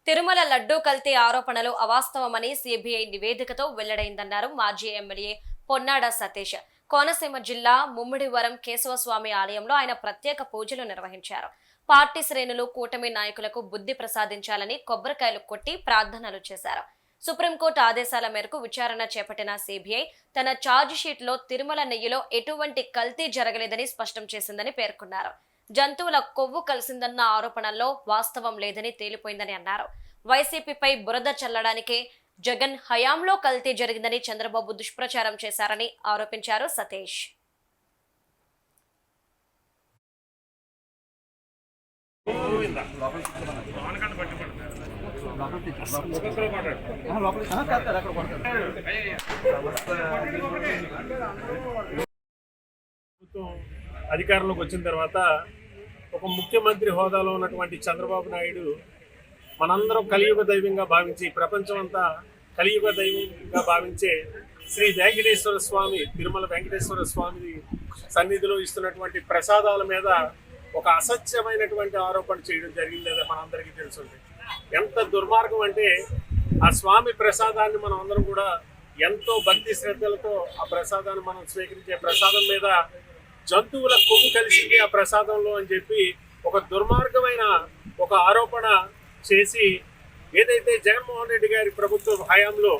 తిరుమల లడ్డూ కల్తీ ఆరోపణలు అవాస్తవమని సిబిఐ నివేదికతో వెల్లడైందన్నారు మాజీ ఎమ్మెల్యే పొన్నాడ సతీష్. కోనసీమ జిల్లా ముమ్మిడివరం కేశవస్వామి ఆలయంలో ఆయన ప్రత్యేక పూజలు నిర్వహించారు. పార్టీ శ్రేణులు కూటమి నాయకులకు బుద్ధి ప్రసాదించాలని కొబ్బరికాయలు కొట్టి ప్రార్థనలు చేశారు. సుప్రీంకోర్టు ఆదేశాల మేరకు విచారణ చేపట్టిన సిబిఐ తన ఛార్జ్ షీట్ లో తిరుమల నెయ్యిలో ఎటువంటి కల్తీ జరగలేదని స్పష్టం చేసిందని పేర్కొన్నారు. జంతువుల కొవ్వు కలిసిందన్న ఆరోపణల్లో వాస్తవం లేదని తేలిపోయిందని అన్నారు. వైసీపీపై బురద చల్లడానికే జగన్ హయాంలో కల్తీ జరిగిందని చంద్రబాబు దుష్ప్రచారం చేశారని ఆరోపించారు సతీష్. అధికారంలోకి వచ్చిన తర్వాత ఒక ముఖ్యమంత్రి హోదాలో ఉన్నటువంటి చంద్రబాబు నాయుడు మనందరం కలియుగ దైవంగా భావించి ప్రపంచం అంతా కలియుగ దైవంగా భావించే శ్రీ వెంకటేశ్వర స్వామి తిరుమల వెంకటేశ్వర స్వామి సన్నిధిలో ఇస్తున్నటువంటి ప్రసాదాల మీద ఒక అసత్యమైనటువంటి ఆరోపణ చేయడం జరిగింది. మనందరికీ తెలుసుంది. ఎంత దుర్మార్గం అంటే ఆ స్వామి ప్రసాదాన్ని మనం అందరం కూడా ఎంతో భక్తి శ్రద్ధలతో ఆ ప్రసాదాన్ని మనం స్వీకరించే ప్రసాదం మీద జంతువుల కొవ్వు కలిసింది ఆ ప్రసాదంలో అని చెప్పి ఒక దుర్మార్గమైన ఒక ఆరోపణ చేసి ఏదైతే జగన్మోహన్ రెడ్డి గారి ప్రభుత్వ హయాంలో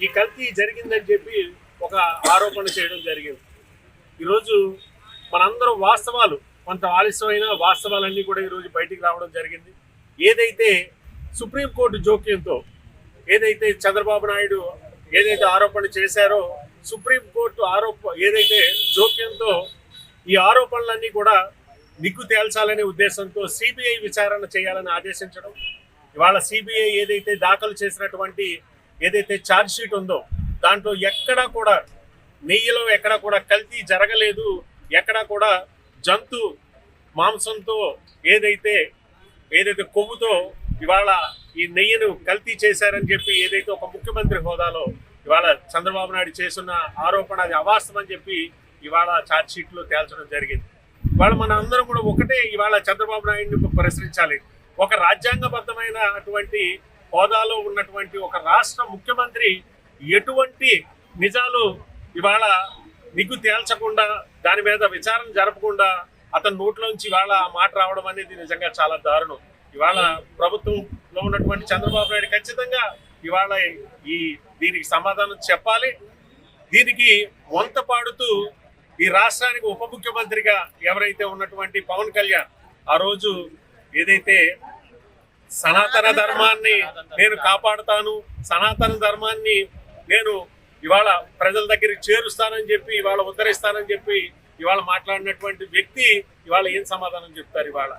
ఈ కల్తీ జరిగిందని చెప్పి ఒక ఆరోపణ చేయడం జరిగింది. ఈరోజు మనందరం వాస్తవాలు కొంత ఆలస్యమైన వాస్తవాలన్నీ కూడా ఈరోజు బయటికి రావడం జరిగింది. ఏదైతే సుప్రీంకోర్టు జోక్యంతో ఏదైతే చంద్రబాబు నాయుడు ఏదైతే ఆరోపణ చేశారో సుప్రీంకోర్టు ఏదైతే జోక్యంతో ఈ ఆరోపణలన్నీ కూడా నిగ్గు తేల్చాలనే ఉద్దేశంతో సిబిఐ విచారణ చేయాలని ఆదేశించడం. ఇవాళ సిబిఐ ఏదైతే దాఖలు చేసినటువంటి ఏదైతే ఛార్జ్ షీట్ ఉందో దాంట్లో ఎక్కడా కూడా నెయ్యిలో ఎక్కడా కూడా కల్తీ జరగలేదు, ఎక్కడా కూడా జంతు మాంసంతో ఏదైతే కొవ్వుతో ఇవాళ ఈ నెయ్యిను కల్తీ చేశారని చెప్పి ఏదైతే ఒక ముఖ్యమంత్రి హోదాలో ఇవాళ చంద్రబాబు నాయుడు చేస్తున్న ఆరోపణ అది అవాస్తవం అని చెప్పి ఇవాళ ఛార్జ్ షీట్లో తేల్చడం జరిగింది. ఇవాళ మన అందరం కూడా ఒకటే ఇవాళ చంద్రబాబు నాయుడిని ప్రశ్నించాలి. ఒక రాజ్యాంగబద్ధమైన అటువంటి హోదాలో ఉన్నటువంటి ఒక రాష్ట్ర ముఖ్యమంత్రి ఎటువంటి నిజాలు ఇవాళ నిగ్గు తేల్చకుండా దాని మీద విచారణ జరపకుండా అతని నోట్లోంచి ఇవాళ ఆ మాట రావడం అనేది నిజంగా చాలా దారుణం. ఇవాళ ప్రభుత్వంలో ఉన్నటువంటి చంద్రబాబు నాయుడు ఖచ్చితంగా ఇవాళ దీనికి సమాధానం చెప్పాలి. దీనికి వంత పాడుతూ ఈ రాష్ట్రానికి ఉప ముఖ్యమంత్రిగా ఎవరైతే ఉన్నటువంటి పవన్ కళ్యాణ్ ఆ రోజు ఏదైతే సనాతన ధర్మాన్ని నేను కాపాడుతాను, సనాతన ధర్మాన్ని నేను ఇవాళ ప్రజల దగ్గరికి చేరుస్తానని చెప్పి ఇవాళ ఉద్ధరిస్తానని చెప్పి ఇవాళ మాట్లాడినటువంటి వ్యక్తి ఇవాళ ఏం సమాధానం చెప్తారు? ఇవాళ